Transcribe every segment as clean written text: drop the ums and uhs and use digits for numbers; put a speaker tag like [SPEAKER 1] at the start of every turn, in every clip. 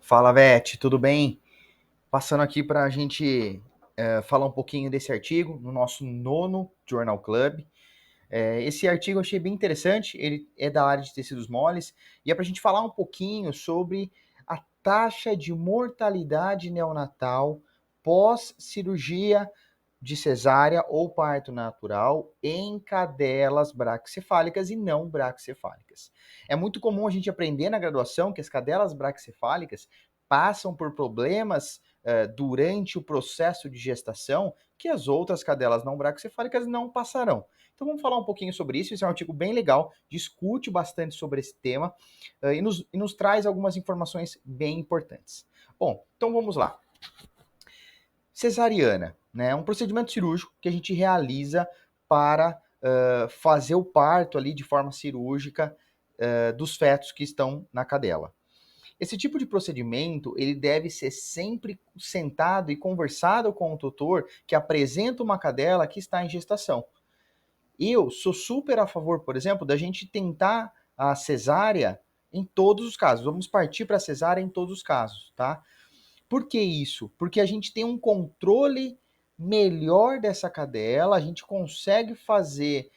[SPEAKER 1] Fala, Vete, tudo bem? Passando aqui para a gente falar um pouquinho desse artigo no nosso nono Journal Club. Esse artigo eu achei bem interessante, ele é da área de tecidos moles e é para a gente falar um pouquinho sobre a taxa de mortalidade neonatal pós-cirurgia de cesárea ou parto natural em cadelas braquicefálicas e não braquicefálicas. É muito comum a gente aprender na graduação que as cadelas braquicefálicas passam por problemas durante o processo de gestação que as outras cadelas não braquicefálicas não passarão. Então vamos falar um pouquinho sobre isso. Esse é um artigo bem legal, discute bastante sobre esse tema e nos traz algumas informações bem importantes. Bom, então vamos lá. Cesariana, né? É um procedimento cirúrgico que a gente realiza para fazer o parto ali de forma cirúrgica dos fetos que estão na cadela. Esse tipo de procedimento, ele deve ser sempre sentado e conversado com o tutor que apresenta uma cadela que está em gestação. Eu sou super a favor, por exemplo, da gente tentar a cesárea em todos os casos. Vamos partir para a cesárea em todos os casos, tá? Por que isso? Porque a gente tem um controle melhor dessa cadela, a gente consegue fazer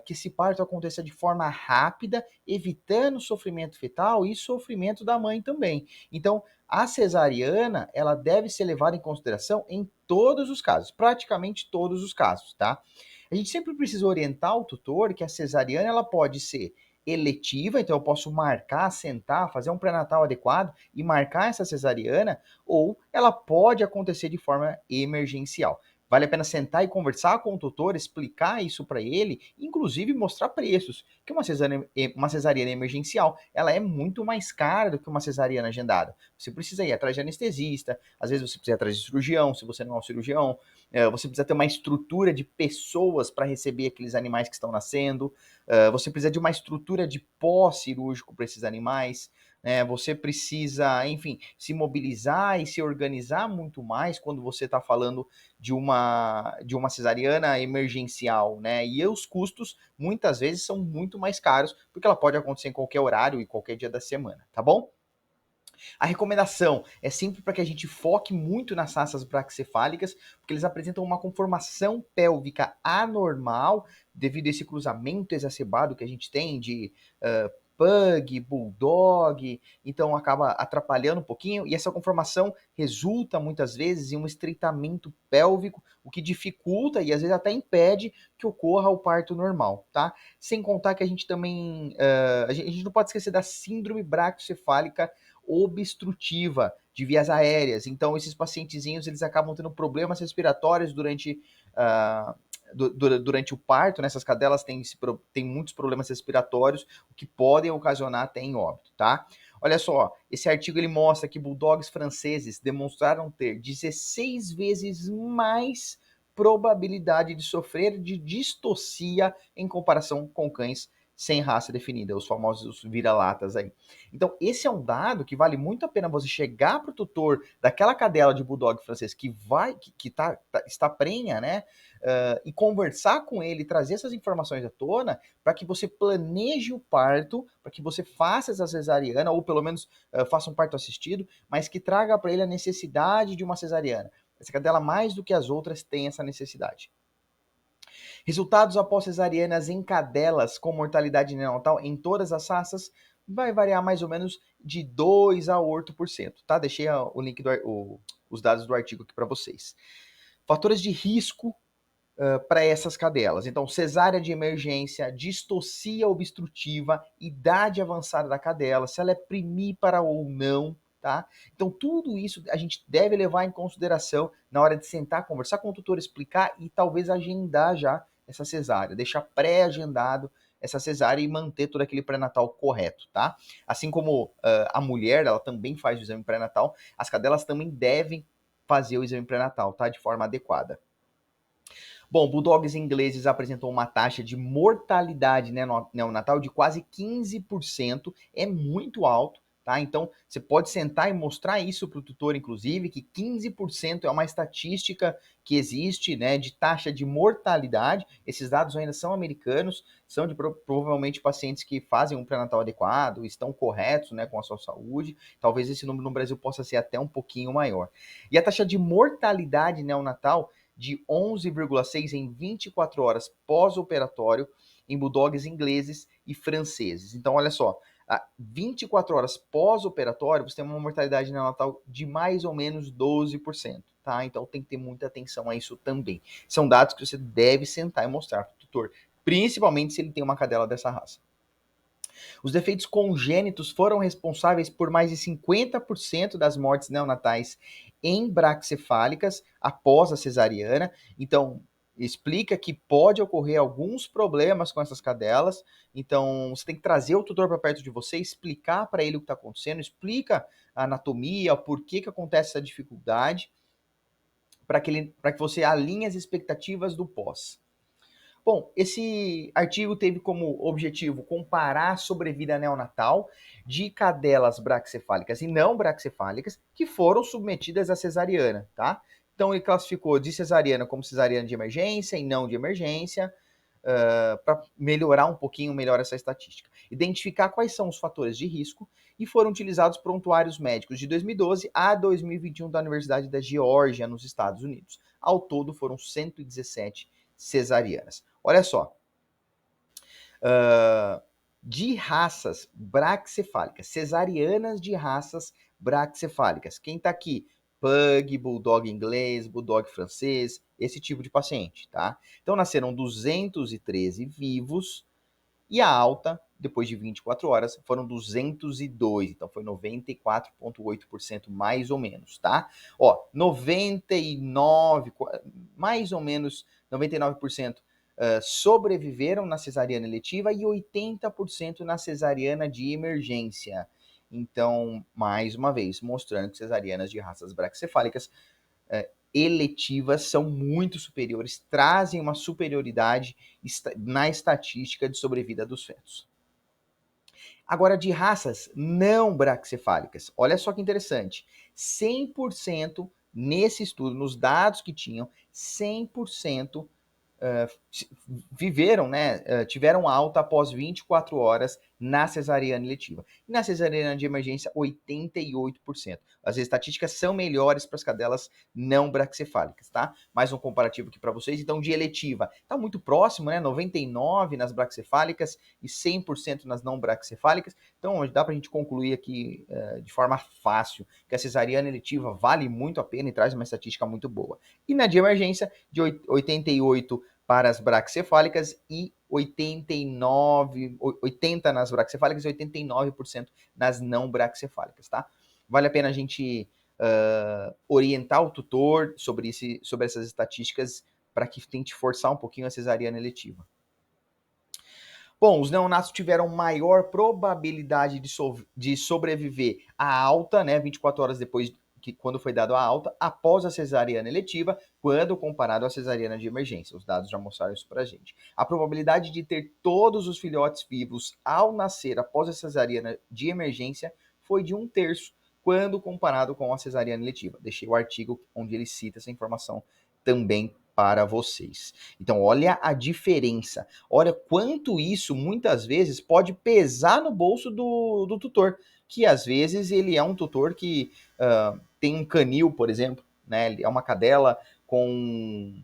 [SPEAKER 1] que esse parto aconteça de forma rápida, evitando sofrimento fetal e sofrimento da mãe também. Então, a cesariana, ela deve ser levada em consideração em todos os casos, praticamente todos os casos, tá? A gente sempre precisa orientar o tutor que a cesariana ela pode ser eletiva, então eu posso marcar, sentar, fazer um pré-natal adequado e marcar essa cesariana, ou ela pode acontecer de forma emergencial. Vale a pena sentar e conversar com o tutor, explicar isso para ele, inclusive mostrar preços. Que uma cesariana emergencial, ela é muito mais cara do que uma cesariana agendada. Você precisa ir atrás de anestesista, às vezes você precisa ir atrás de cirurgião, se você não é um cirurgião, você precisa ter uma estrutura de pessoas para receber aqueles animais que estão nascendo, você precisa de uma estrutura de pós-cirúrgico para esses animais, né? Você precisa, enfim, se mobilizar e se organizar muito mais quando você está falando de uma cesariana emergencial, né? E os custos muitas vezes são muito mais caros, porque ela pode acontecer em qualquer horário e qualquer dia da semana, tá bom? A recomendação é sempre para que a gente foque muito nas raças braquicefálicas, porque eles apresentam uma conformação pélvica anormal devido a esse cruzamento exacerbado que a gente tem de pug, bulldog, então acaba atrapalhando um pouquinho, e essa conformação resulta muitas vezes em um estreitamento pélvico, o que dificulta e às vezes até impede que ocorra o parto normal, tá? Sem contar que a gente também, a gente não pode esquecer da síndrome braquicefálica obstrutiva de vias aéreas. Então, esses pacientezinhos, eles acabam tendo problemas respiratórios durante o parto, né? Essas cadelas têm muitos problemas respiratórios, o que podem ocasionar até em óbito, tá? Olha só, esse artigo ele mostra que bulldogs franceses demonstraram ter 16 vezes mais probabilidade de sofrer de distocia em comparação com cães sem raça definida, os famosos vira-latas aí. Então, esse é um dado que vale muito a pena você chegar para o tutor daquela cadela de bulldog francês está prenha, né? E conversar com ele, trazer essas informações à tona, para que você planeje o parto, para que você faça essa cesariana, ou pelo menos faça um parto assistido, mas que traga para ele a necessidade de uma cesariana. Essa cadela, mais do que as outras, tem essa necessidade. Resultados após cesarianas em cadelas com mortalidade neonatal em todas as raças vai variar mais ou menos de 2 a 8%, tá? Deixei o link os dados do artigo aqui para vocês. Fatores de risco para essas cadelas. Então, cesárea de emergência, distocia obstrutiva, idade avançada da cadela, se ela é primípara ou não, tá? Então, tudo isso a gente deve levar em consideração na hora de sentar, conversar com o tutor, explicar e talvez agendar já essa cesárea, deixar pré-agendado essa cesárea e manter todo aquele pré-natal correto, tá? Assim como a mulher, ela também faz o exame pré-natal, as cadelas também devem fazer o exame pré-natal, tá? De forma adequada. Bom, bulldogs ingleses apresentam uma taxa de mortalidade neonatal de quase 15%, é muito alto, tá? Então, você pode sentar e mostrar isso para o tutor, inclusive, que 15% é uma estatística que existe, né, de taxa de mortalidade. Esses dados ainda são americanos, são de provavelmente pacientes que fazem um pré-natal adequado, estão corretos, né, com a sua saúde. Talvez esse número no Brasil possa ser até um pouquinho maior. E a taxa de mortalidade neonatal de 11,6 em 24 horas pós-operatório em bulldogs ingleses e franceses. Então, olha só, 24 horas pós-operatório, você tem uma mortalidade neonatal de mais ou menos 12%, tá? Então, tem que ter muita atenção a isso também. São dados que você deve sentar e mostrar para o tutor, principalmente se ele tem uma cadela dessa raça. Os defeitos congênitos foram responsáveis por mais de 50% das mortes neonatais em braquicefálicas após a cesariana. Então, explica que pode ocorrer alguns problemas com essas cadelas. Então, você tem que trazer o tutor para perto de você, explicar para ele o que está acontecendo, explica a anatomia, o porquê que acontece essa dificuldade, para que você alinhe as expectativas do pós. Bom, esse artigo teve como objetivo comparar a sobrevida neonatal de cadelas braquicefálicas e não braquicefálicas que foram submetidas à cesariana, tá? Então ele classificou de cesariana como cesariana de emergência e não de emergência, para melhorar um pouquinho melhor essa estatística. Identificar quais são os fatores de risco e foram utilizados prontuários médicos de 2012 a 2021 da Universidade da Geórgia, nos Estados Unidos. Ao todo foram 117 cesarianas. Olha só, de raças braquicefálicas, cesarianas de raças braquicefálicas. Quem está aqui? Pug, bulldog inglês, bulldog francês, esse tipo de paciente, tá? Então nasceram 213 vivos e a alta, depois de 24 horas, foram 202, então foi 94,8% mais ou menos, tá? Ó, 99, mais ou menos 99% sobreviveram na cesariana eletiva e 80% na cesariana de emergência. Então, mais uma vez, mostrando que cesarianas de raças braquicefálicas eletivas são muito superiores, trazem uma superioridade na estatística de sobrevida dos fetos. Agora, de raças não braquicefálicas, olha só que interessante, 100% nesse estudo, nos dados que tinham, 100% viveram, né, tiveram alta após 24 horas na cesariana eletiva. E na cesariana de emergência, 88%. As estatísticas são melhores para as cadelas não braquicefálicas, tá? Mais um comparativo aqui para vocês. Então, de eletiva, está muito próximo, né? 99% nas braquicefálicas e 100% nas não braquicefálicas. Então, dá para a gente concluir aqui de forma fácil que a cesariana eletiva vale muito a pena e traz uma estatística muito boa. E na de emergência, de 88% para as braquicefálicas e 80 nas braquicefálicas e 89% nas não braquicefálicas, tá? Vale a pena a gente orientar o tutor sobre essas estatísticas para que tente forçar um pouquinho a cesariana eletiva. Bom, os neonatos tiveram maior probabilidade de sobreviver à alta, né, 24 horas depois quando foi dado a alta, após a cesariana eletiva, quando comparado à cesariana de emergência. Os dados já mostraram isso pra gente. A probabilidade de ter todos os filhotes vivos ao nascer após a cesariana de emergência foi de 1/3, quando comparado com a cesariana eletiva. Deixei o artigo onde ele cita essa informação também para vocês. Então, olha a diferença. Olha quanto isso, muitas vezes, pode pesar no bolso do tutor, que às vezes ele é um tutor que tem um canil, por exemplo, né? Ele é uma cadela com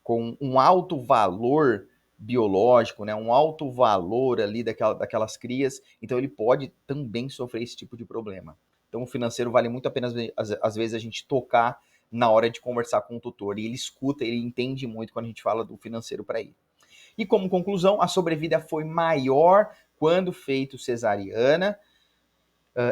[SPEAKER 1] um alto valor biológico, né? Um alto valor ali daquelas crias, então ele pode também sofrer esse tipo de problema. Então o financeiro vale muito a pena, às vezes, a gente tocar na hora de conversar com o tutor, e ele escuta, ele entende muito quando a gente fala do financeiro para ele. E como conclusão, a sobrevida foi maior quando feito cesariana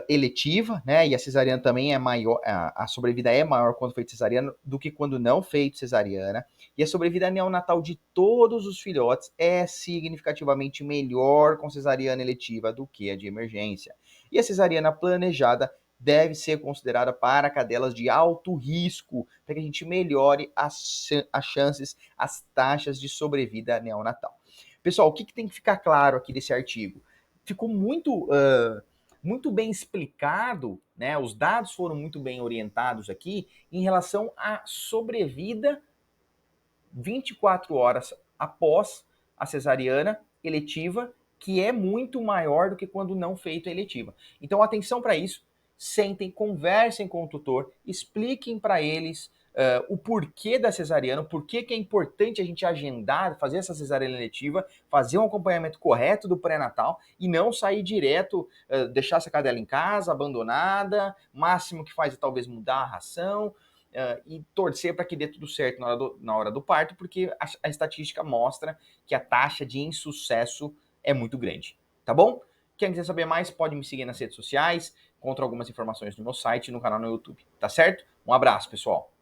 [SPEAKER 1] eletiva, né? E a cesariana também é maior, a sobrevida é maior quando feito cesariana do que quando não feito cesariana. E a sobrevida neonatal de todos os filhotes é significativamente melhor com cesariana eletiva do que a de emergência. E a cesariana planejada deve ser considerada para cadelas de alto risco, para que a gente melhore as chances, as taxas de sobrevida neonatal. Pessoal, o que tem que ficar claro aqui desse artigo? ficou muito bem explicado, né? Os dados foram muito bem orientados aqui em relação à sobrevida 24 horas após a cesariana eletiva, que é muito maior do que quando não feita a eletiva. Então, atenção para isso, sentem, conversem com o tutor, expliquem para eles o porquê da cesariana, o porquê que é importante a gente agendar, fazer essa cesariana eletiva, fazer um acompanhamento correto do pré-natal e não sair direto, deixar essa cadela em casa, abandonada, máximo que faz é talvez mudar a ração, e torcer para que dê tudo certo na hora do parto, porque a estatística mostra que a taxa de insucesso é muito grande, tá bom? Quem quiser saber mais, pode me seguir nas redes sociais, encontra algumas informações no meu site e no canal no YouTube, tá certo? Um abraço, pessoal!